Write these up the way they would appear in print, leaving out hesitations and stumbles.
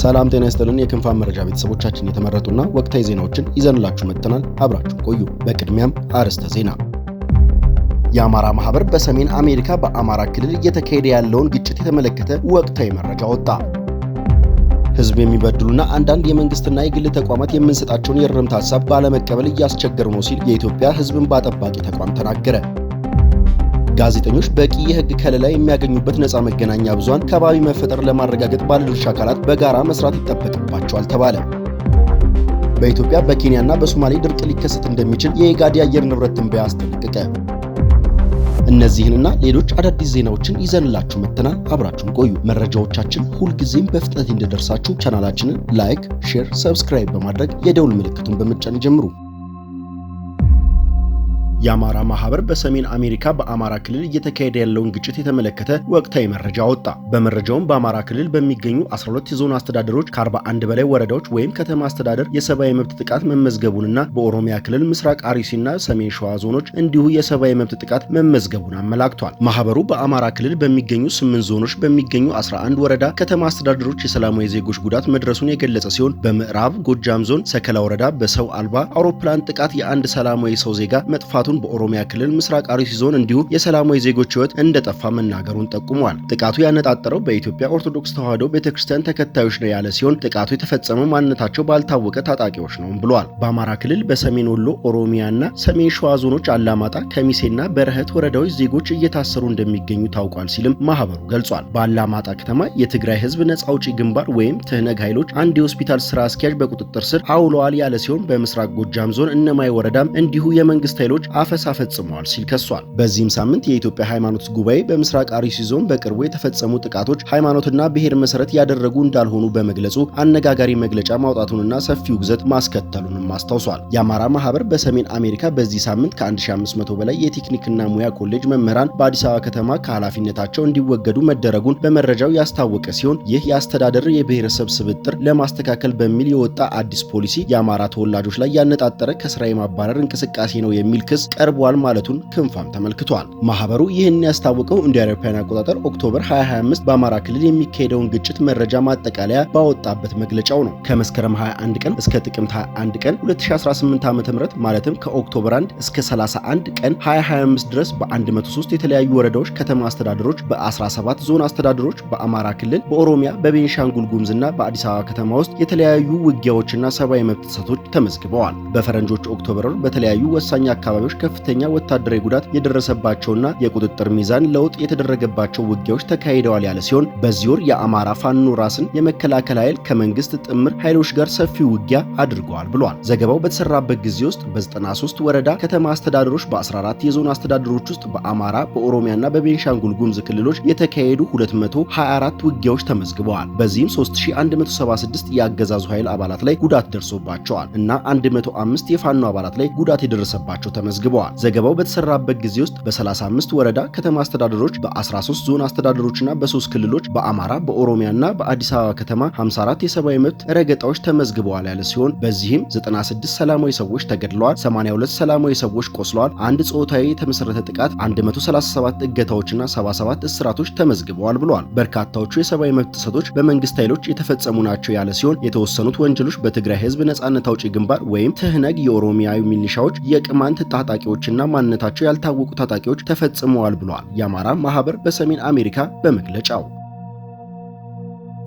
ሰላም ጤና ይስጥልን የክንፋን መረጃ ቤተሰቦቻችን የተመረጡና ወቅታዊ ዜናዎችን ይዘንላችሁ መጥተናል። አብራችሁ ቆዩ። በቅድሚያም አርዕስተ ዜና። የአማራ ማህበር በሰሜን አሜሪካ በአማራ ክልል እየተካሄደ ያለውን ግጭት የተመለከተ ወቅታዊ መረጃ ወጣ። ህዝብ የሚበድሉና አንዳንድ የመንግስትና የግል ተቋማት የምንሰጣቸውን የእርምት ሐሳብ ባለመቀበል እያስቸገሩ ነው ሲል የኢትዮጵያ ህዝብ እንባ ጠባቂ ተቋም ተናገረ። ጋዜጠኞች በቂ የህግ ከለላ የሚያገኙበት ነፃ መገናኛ ብዙሃን ከባቢ መፈጠር ለማረጋገጥ ባለድርሻ አካላት በጋራ መስራት ይጠበቅባቸዋል ተባለ። በኢትዮጵያ በኬንያና በሶማሌ ድርቅ ሊከሰት እንደሚችል የኢጋድ የአየር ንብረት ትንበያ አስጠነቀቀ። እነዚህንና ሌሎች አዳዲስ ዜናዎችን ይዘንላችሁ መጥተናል። አብራችሁን ቆዩ። መረጃዎቻችን ሁልጊዜም በፍጥነት እንዲደርሳችሁ ቻናላችንን ላይክ፣ ሼር፣ ሰብስክራይብ በማድረግ የደውል ምልክቱን በመጫን ጀምሩ። የአማራ ማህበር በሰሜን አሜሪካ በአማራ ክልል እየተካሄደ ያለውን ግጭት የተመለከተ ወቅታዊ መረጃ ወጣ። በመረጃውም በአማራ ክልል በሚገኙ 12 የዞን አስተዳደሮች ከ41 በላይ ወረዳዎች ወይም ከተማ አስተዳደር የሰብአዊ መብት ጥቃት መመዝገቡንና በኦሮሚያ ክልል ምስራቅ አርሲና ሰሜን ሸዋ ዞኖች እንዲሁ የሰብአዊ መብት ጥቃት መመዝገቡን አመላክቷል። ማህበሩ በአማራ ክልል በሚገኙ 8 ዞኖች በሚገኙ 11 ወረዳ ከተማ አስተዳደሮች የሰላማዊ ዜጎች ጉዳት መድረሱን የገለጸ ሲሆን በምዕራብ ጎጃም ዞን ሰከላ ወረዳ በሰው አልባ አውሮፕላን ጥቃት የአንድ ሰላማዊ ሰው ዜጋ መጥፋቱ በኦሮሚያ ክልል ምስራቅ አርሲ ዞን እንዲሁ የሰላማዊ ዜጎች ሕይወት እንደጠፋ መናገሩን ጠቁሟል። ጥቃቱ ያነጣጠረው በኢትዮጵያ ኦርቶዶክስ ተዋሕዶ ቤተክርስቲያን ተከታዮች ነው ያለ ሲሆን ጥቃቱ የተፈጸመው ማንነታቸው ባልታወቀ ታጣቂዎች ነው ብሏል። በአማራ ክልል በሰሜን ወሎ፣ ኦሮሚያና ሰሜን ሸዋ ዞኖች አላማጣ፣ ከሚሴና በረኸት ወረዳዎች ዜጎች እየታሰሩ እንደሚገኙ ታውቋል ሲልም ማህበሩ ገልጿል። በአላማጣ ከተማ የትግራይ ህዝብ ነጻ አውጪ ግንባር ወይም ትህነግ ኃይሎች አንድ የሆስፒታል ስራ አስኪያጅ በቁጥጥር ስር አውለዋል ያለ ሲሆን በምስራቅ ጎጃም ዞን እነማይ ወረዳም እንዲሁ የመንግስት ኃይሎች አፈሳ ፈጽመዋል ሲል ከሷል። በዚህም ሳምንት የኢትዮጵያ ሃይማኖት ጉባኤ በምስራቅ አርሲ ዞን በቅርቡ የተፈጸሙ ጥቃቶች ሃይማኖትና ብሔር መሰረት ያደረጉ እንዳልሆኑ በመግለጹ አነጋጋሪ መግለጫ ማውጣቱንና ሰፊ ውግዘት ማስከተሉንም አስታውሷል። የአማራ ማህበር በሰሜን አሜሪካ በዚህ ሳምንት ከ1500 በላይ የቴክኒክና ሙያ ኮሌጅ መምህራን በአዲስ አበባ ከተማ ከኃላፊነታቸው እንዲወገዱ መደረጉን በመረጃው ያስታወቀ ሲሆን ይህ የአስተዳደር የብሔረሰብ ስብጥር ለማስተካከል በሚል የወጣ አዲስ ፖሊሲ የአማራ ተወላጆች ላይ ያነጣጠረ ከስራ የማባረር እንቅስቃሴ ነው የሚል ክስ ቀርቧል ማለቱን ክንፋም ተመልክቷል። ማህበሩ ይህን ያስታወቀው እንደ አውሮፓውያን አቆጣጠር ኦክቶበር 2025 በአማራ ክልል የሚካሄደውን ግጭት መረጃ ማጠቃለያ ባወጣበት መግለጫው ነው። ከመስከረም 21 ቀን እስከ ጥቅምት 21 ቀን 2018 ዓ.ም ማለትም ከኦክቶበር 1 እስከ 31 ቀን 2025 ድረስ በ103 የተለያዩ ወረዳዎች፣ ከተማ አስተዳደሮች፣ በ17 ዞን አስተዳደሮች በአማራ ክልል፣ በኦሮሚያ፣ በቤንሻንጉል ጉሙዝና በአዲስ አበባ ከተማ ውስጥ የተለያዩ ውጊያዎችና ሰብአዊ መብት ጥሰቶች ተመዝግበዋል። በፈረንጆች ኦክቶበር በተለያዩ ወሳኝ አካባቢዎች ከፍተኛ ወታደራዊ ጉዳት የደረሰባቸውና የቁጥጥር ሚዛን ለውጥ የተደረገባቸው ውጊያዎች ተካሂደዋል ያለ ሲሆን በዚህ ወር የአማራ ፋኖ ራስን የመከላከል ኃይል ከመንግስት ጥምር ኃይሎች ጋር ሰፊ ውጊያ አድርገዋል ብሏል። ዘገባው በተሰራበት ጊዜ ውስጥ በ93 ወረዳ ከተማ አስተዳደሮች፣ በ14 የዞን አስተዳደሮች ውስጥ በአማራ በኦሮሚያና በቤንሻንጉል ጉሙዝ ክልሎች የተካሄዱ 224 ውጊያዎች ተመዝግበዋል። በዚህም 3176 የአገዛዙ ኃይል አባላት ላይ ጉዳት ደርሶባቸዋል እና 105 የፋኖ አባላት ላይ ጉዳት የደረሰባቸው ተመዝግበዋል። ዘገባው በተሰራበት ጊዜ ውስጥ በ35 ወረዳ ከተማ አስተዳደሮች፣ በ13 ዞን አስተዳደሮችና በ3 ክልሎች በአማራ በኦሮሚያና በአዲስ አበባ ከተማ 54 የሰብአዊ መብት ረገጣዎች ተመዝግበዋል ያለ ሲሆን በዚህም 96 ሰላማዊ ሰዎች ተገድለዋል፣ 82 ሰላማዊ ሰዎች ቆስለዋል፣ አንድ ጾታዊ የተመሰረተ ጥቃት፣ 137 እገታዎችና 77 እስራቶች ተመዝግበዋል ብለዋል። በርካታዎቹ የሰብአዊ መብት ጥሰቶች በመንግስት ኃይሎች የተፈጸሙ ናቸው ያለ ሲሆን የተወሰኑት ወንጀሎች በትግራይ ህዝብ ነጻነት አውጪ ግንባር ወይም ትህነግ፣ የኦሮሚያ ሚሊሻዎች፣ የቅማንት ታጣቂዎችና ማንነታቸው ያልታወቁ ታጣቂዎች ተፈጽመዋል ብለዋል የአማራ ማህበር በሰሜን አሜሪካ በመግለጫው።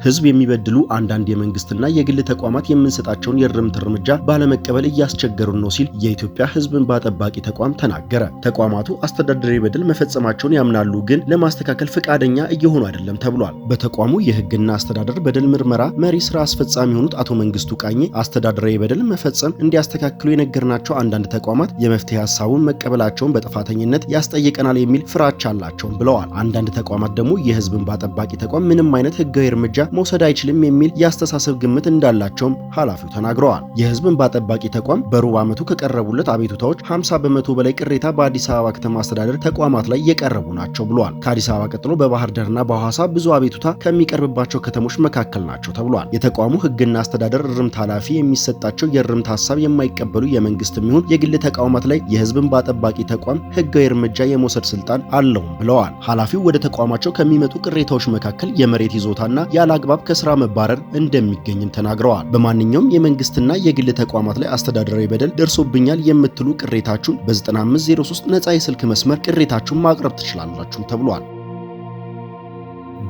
ህዝብ የሚበድሉ አንዳንድ የመንግስትና የግል ተቋማት የምንሰጣቸውን የእርምት እርምጃ ባለመቀበል እያስቸገሩን ነው ሲል የኢትዮጵያ ህዝብ እንባ ጠባቂ ተቋም ተናገረ። ተቋማቱ አስተዳደራዊ በደል መፈጸማቸውን ያምናሉ፣ ግን ለማስተካከል ፈቃደኛ እየሆኑ አይደለም ተብሏል። በተቋሙ የህግና አስተዳደር በደል ምርመራ መሪ ስራ አስፈጻሚ የሆኑት አቶ መንግስቱ ቃኘ አስተዳደራዊ በደል መፈጸም እንዲያስተካክሉ የነገርናቸው አንዳንድ ተቋማት የመፍትሄ ሀሳቡን መቀበላቸውን በጥፋተኝነት ያስጠይቀናል የሚል ፍራቻ አላቸው ብለዋል። አንዳንድ ተቋማት ደግሞ የህዝብ እንባ ጠባቂ ተቋም ምንም አይነት ህጋዊ እርምጃ መውሰድ አይችልም የሚል ያስተሳሰብ ግምት እንዳላቸውም ኃላፊው ተናግረዋል። የህዝብ እንባ ጠባቂ ተቋም በሩብ ዓመቱ ከቀረቡለት አቤቱታዎች 50 በመቶ በላይ ቅሬታ በአዲስ አበባ ከተማ አስተዳደር ተቋማት ላይ የቀረቡ ናቸው ብሏል። ከአዲስ አበባ ቀጥሎ በባህር ዳርና በሐዋሳ ብዙ አቤቱታ ከሚቀርብባቸው ከተሞች መካከል ናቸው ተብሏል። የተቋሙ ህግና አስተዳደር እርምት ኃላፊ የሚሰጣቸው የእርምት ሐሳብ የማይቀበሉ የመንግስት የሚሆን የግል ተቋማት ላይ የህዝብ እንባ ጠባቂ ተቋም ህጋዊ እርምጃ የመውሰድ ስልጣን አለውም ብለዋል። ኃላፊው ወደ ተቋማቸው ከሚመጡ ቅሬታዎች መካከል የመሬት ይዞታና ያለ አላግባብ ከስራ መባረር እንደሚገኝም ተናግረዋል። በማንኛውም የመንግስትና የግል ተቋማት ላይ አስተዳደራዊ በደል ደርሶብኛል የምትሉ ቅሬታችሁን በ9503 ነፃ የስልክ መስመር ቅሬታችሁን ማቅረብ ትችላላችሁ ተብሏል።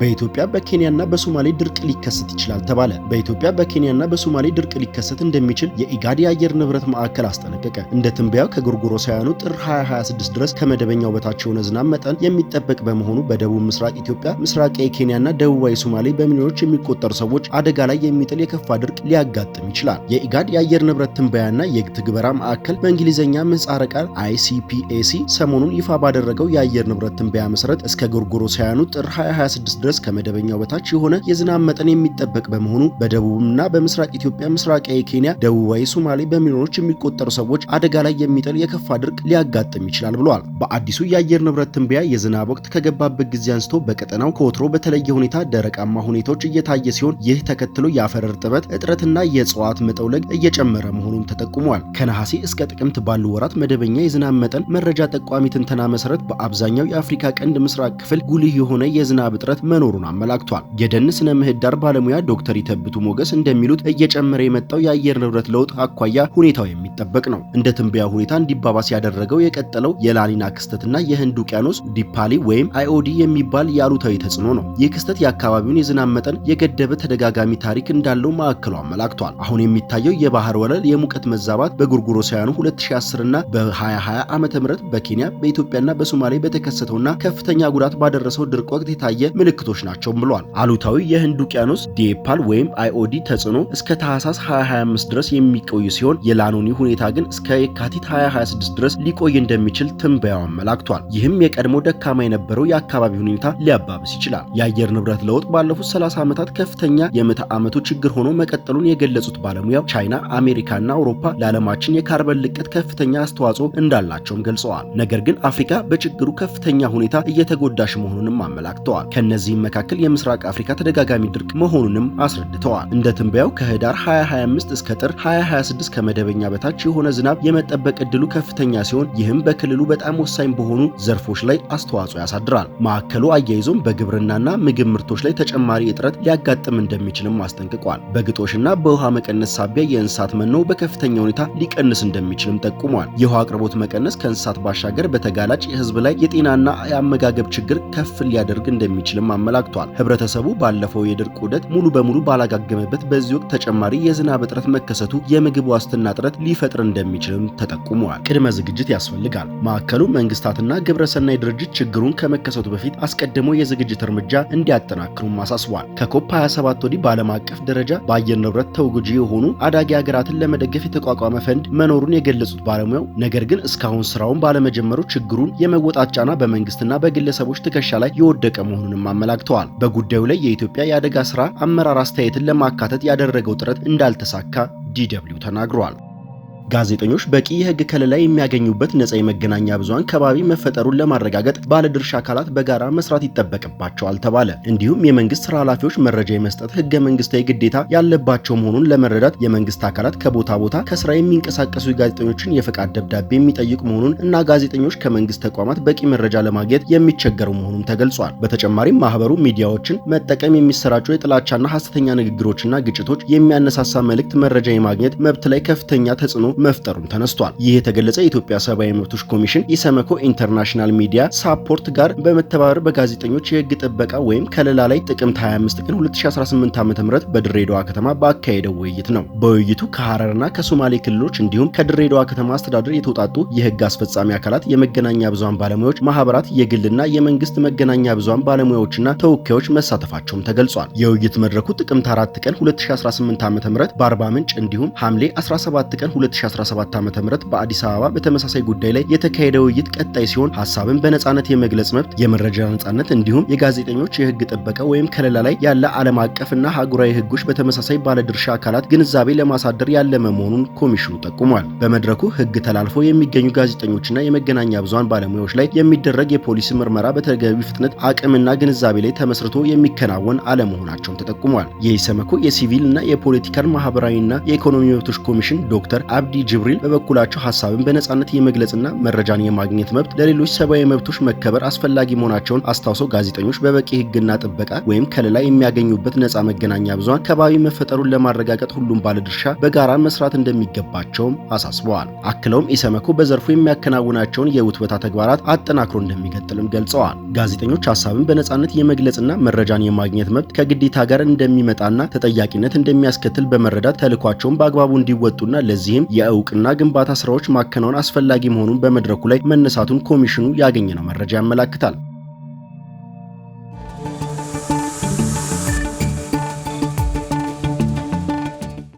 በኢትዮጵያ በኬንያና በሶማሌ ድርቅ ሊከሰት ይችላል ተባለ። በኢትዮጵያ በኬንያና በሶማሌ ድርቅ ሊከሰት እንደሚችል የኢጋድ የአየር ንብረት ማዕከል አስጠነቀቀ። እንደ ትንበያው ከጎርጎሮሳውያኑ ጥር 2026 ድረስ ከመደበኛው በታች የሆነ ዝናብ መጠን የሚጠበቅ በመሆኑ በደቡብ ምስራቅ ኢትዮጵያ፣ ምስራቃዊ ኬንያና ደቡባዊ ሶማሌ በሚሊዮኖች የሚቆጠሩ ሰዎች አደጋ ላይ የሚጥል የከፋ ድርቅ ሊያጋጥም ይችላል። የኢጋድ የአየር ንብረት ትንበያና የትግበራ ማዕከል በእንግሊዝኛ ምህጻረ ቃል ICPAC ሰሞኑን ይፋ ባደረገው የአየር ንብረት ትንበያ መሰረት እስከ ጎርጎሮሳውያኑ ጥር 2026 ድረስ ከመደበኛው በታች የሆነ የዝናብ መጠን የሚጠበቅ በመሆኑ በደቡብና በምስራቅ ኢትዮጵያ፣ ምስራቃዊ ኬንያ፣ ደቡባዊ ሶማሌ በሚሊዮኖች የሚቆጠሩ ሰዎች አደጋ ላይ የሚጥል የከፋ ድርቅ ሊያጋጥም ይችላል ብለዋል። በአዲሱ የአየር ንብረት ትንበያ የዝናብ ወቅት ከገባበት ጊዜ አንስቶ በቀጠናው ከወትሮ በተለየ ሁኔታ ደረቃማ ሁኔታዎች እየታየ ሲሆን ይህ ተከትሎ የአፈር እርጥበት እጥረትና የእጽዋት መጠውለግ እየጨመረ መሆኑን ተጠቁሟል። ከነሐሴ እስከ ጥቅምት ባሉ ወራት መደበኛ የዝናብ መጠን መረጃ ጠቋሚ ትንተና መሰረት በአብዛኛው የአፍሪካ ቀንድ ምስራቅ ክፍል ጉልህ የሆነ የዝናብ እጥረት መኖሩን አመላክቷል። የደን ስነ ምህዳር ባለሙያ ዶክተር ይተብቱ ሞገስ እንደሚሉት እየጨመረ የመጣው የአየር ንብረት ለውጥ አኳያ ሁኔታው የሚጠበቅ ነው። እንደ ትንበያ ሁኔታ እንዲባባስ ያደረገው የቀጠለው የላኒና ክስተትና የህንድ ውቅያኖስ ዲፓሊ ወይም IOD የሚባል የአሉታዊ ተጽዕኖ ነው። ይህ ክስተት የአካባቢውን የዝናብ መጠን የገደበ ተደጋጋሚ ታሪክ እንዳለው ማዕከሉ አመላክቷል። አሁን የሚታየው የባህር ወለል የሙቀት መዛባት በጎርጎሮሳውያኑ 2010 እና በ2020 ዓመተ ምህረት በኬንያ በኢትዮጵያና በሶማሌ በተከሰተውና ከፍተኛ ጉዳት ባደረሰው ድርቅ ወቅት የታየ ምልክቶች ናቸው ብሏል። አሉታዊ የህንድ ውቅያኖስ ዲፓል ወይም IOD ተጽዕኖ እስከ ታህሳስ 2025 ድረስ የሚቆይ ሲሆን የላኖኒ ሁኔታ ግን እስከ የካቲት 2026 ድረስ ሊቆይ እንደሚችል ትንበያው አመላክቷል። ይህም የቀድሞ ደካማ የነበረው የአካባቢ ሁኔታ ሊያባብስ ይችላል። የአየር ንብረት ለውጥ ባለፉት 30 ዓመታት ከፍተኛ የምዕተ ዓመቱ ችግር ሆኖ መቀጠሉን የገለጹት ባለሙያው ቻይና፣ አሜሪካና አውሮፓ ለዓለማችን የካርበን ልቀት ከፍተኛ አስተዋጽኦ እንዳላቸውም ገልጸዋል። ነገር ግን አፍሪካ በችግሩ ከፍተኛ ሁኔታ እየተጎዳሽ መሆኑንም አመላክተዋል። ከነዚህም መካከል የምስራቅ አፍሪካ ተደጋጋሚ ድርቅ መሆኑንም አስረድተዋል። እንደ ትንበያው ከህዳር 2025 እስከ ጥር 2026 ከመደበኛ በታች የሆነ ዝናብ የመጠበቅ እድሉ ከፍተኛ ሲሆን ይህም በክልሉ በጣም ወሳኝ በሆኑ ዘርፎች ላይ አስተዋጽኦ ያሳድራል። ማዕከሉ አያይዞም በግብርናና ምግብ ምርቶች ላይ ተጨማሪ እጥረት ሊያጋጥም እንደሚችልም አስጠንቅቋል። በግጦሽና በውሃ መቀነስ ሳቢያ የእንስሳት መኖ በከፍተኛ ሁኔታ ሊቀንስ እንደሚችልም ጠቁሟል። የውሃ አቅርቦት መቀነስ ከእንስሳት ባሻገር በተጋላጭ የህዝብ ላይ የጤናና የአመጋገብ ችግር ከፍ ሊያደርግ እንደሚችልም አመላክቷል። ህብረተሰቡ ባለፈው የድርቅ ዑደት ሙሉ በሙሉ ባላጋገመበት በዚህ ወቅት ተጨማሪ የዝናብ እጥረት መከሰቱ የምግብ ዋስትና እጥረት ሊፈጥር እንደሚችልም ተጠቁመዋል። ቅድመ ዝግጅት ያስፈልጋል። ማዕከሉ መንግስታትና ግብረሰናይ ድርጅት ችግሩን ከመከሰቱ በፊት አስቀድሞ የዝግጅት እርምጃ እንዲያጠናክሩም አሳስቧል። ከኮፕ 27 ወዲህ በዓለም አቀፍ ደረጃ በአየር ንብረት ተጎጂ የሆኑ አዳጊ ሀገራትን ለመደገፍ የተቋቋመ ፈንድ መኖሩን የገለጹት ባለሙያው ነገር ግን እስካሁን ስራውን ባለመጀመሩ ችግሩን የመወጣት ጫና በመንግስትና በግለሰቦች ትከሻ ላይ የወደቀ መሆኑንም አመላክተዋል። በጉዳዩ ላይ የኢትዮጵያ የአደጋ ስራ አመራር አስተያየትን ለማካተት ያደረገው ጥረት እንዳልተሳካ DW ተናግሯል። ጋዜጠኞች በቂ የህግ ከለላ የሚያገኙበት ነፃ የመገናኛ ብዙሃን ከባቢ መፈጠሩን ለማረጋገጥ ባለድርሻ አካላት በጋራ መስራት ይጠበቅባቸዋል ተባለ። እንዲሁም የመንግስት ስራ ኃላፊዎች መረጃ የመስጠት ህገ መንግስታዊ ግዴታ ያለባቸው መሆኑን ለመረዳት የመንግስት አካላት ከቦታ ቦታ ከስራ የሚንቀሳቀሱ ጋዜጠኞችን የፈቃድ ደብዳቤ የሚጠይቁ መሆኑን እና ጋዜጠኞች ከመንግስት ተቋማት በቂ መረጃ ለማግኘት የሚቸገሩ መሆኑን ተገልጿል። በተጨማሪም ማህበሩ ሚዲያዎችን መጠቀም የሚሰራጩ የጥላቻና ሐሰተኛ ንግግሮችና ግጭቶች የሚያነሳሳ መልእክት መረጃ የማግኘት መብት ላይ ከፍተኛ ተጽዕኖ መፍጠሩን ተነስቷል። ይህ የተገለጸ የኢትዮጵያ ሰብአዊ መብቶች ኮሚሽን ኢሰመኮ ኢንተርናሽናል ሚዲያ ሳፖርት ጋር በመተባበር በጋዜጠኞች የህግ ጥበቃ ወይም ከለላ ላይ ጥቅምት 25 ቀን 2018 ዓ.ም በድሬዳዋ ከተማ ባካሄደው ውይይት ነው። በውይይቱ ከሐረርና ከሶማሌ ክልሎች እንዲሁም ከድሬዳዋ ከተማ አስተዳደር የተውጣጡ የህግ አስፈጻሚ አካላት፣ የመገናኛ ብዙሃን ባለሙያዎች ማህበራት፣ የግልና የመንግስት መገናኛ ብዙሃን ባለሙያዎችና ተወካዮች መሳተፋቸውም ተገልጿል። የውይይት መድረኩ ጥቅምት 4 ቀን 2018 ዓ.ም በአርባ ምንጭ እንዲሁም ሐምሌ 17 ቀን 2017 ዓ.ም በአዲስ አበባ በተመሳሳይ ጉዳይ ላይ የተካሄደ ውይይት ቀጣይ ሲሆን ሐሳብን በነጻነት የመግለጽ መብት፣ የመረጃ ነጻነት እንዲሁም የጋዜጠኞች የህግ ጥበቃ ወይም ከለላ ላይ ያለ ዓለም አቀፍና ሀገራዊ ህጎች በተመሳሳይ ባለድርሻ አካላት ግንዛቤ ለማሳደር ያለመ መሆኑን ኮሚሽኑ ጠቁሟል። በመድረኩ ህግ ተላልፈው የሚገኙ ጋዜጠኞችና የመገናኛ ብዙሃን ባለሙያዎች ላይ የሚደረግ የፖሊስ ምርመራ በተገቢ ፍጥነት፣ አቅምና ግንዛቤ ላይ ተመስርቶ የሚከናወን አለመሆናቸውም ተጠቁሟል። የኢሰመኮ የሲቪልና የፖለቲካል ማህበራዊና የኢኮኖሚ መብቶች ኮሚሽን ዶክተር አብዲ ጅብሪል በበኩላቸው ሐሳብን በነጻነት የመግለጽና መረጃን የማግኘት መብት ለሌሎች ሰብአዊ መብቶች መከበር አስፈላጊ መሆናቸውን አስታውሰው ጋዜጠኞች በበቂ ሕግና ጥበቃ ወይም ከለላ የሚያገኙበት ነጻ መገናኛ ብዙሃን ከባቢ መፈጠሩን ለማረጋገጥ ሁሉም ባለድርሻ በጋራ መስራት እንደሚገባቸውም አሳስበዋል። አክለውም ኢሰመኮ በዘርፉ የሚያከናውናቸውን የውትወታ ተግባራት አጠናክሮ እንደሚቀጥልም ገልጸዋል። ጋዜጠኞች ሐሳብን በነጻነት የመግለጽና መረጃን የማግኘት መብት ከግዴታ ጋር እንደሚመጣና ተጠያቂነት እንደሚያስከትል በመረዳት ተልዕኳቸውን በአግባቡ እንዲወጡና ለዚህም የእውቅና ግንባታ ስራዎች ማከናወን አስፈላጊ መሆኑን በመድረኩ ላይ መነሳቱን ኮሚሽኑ ያገኘነው መረጃ ያመለክታል።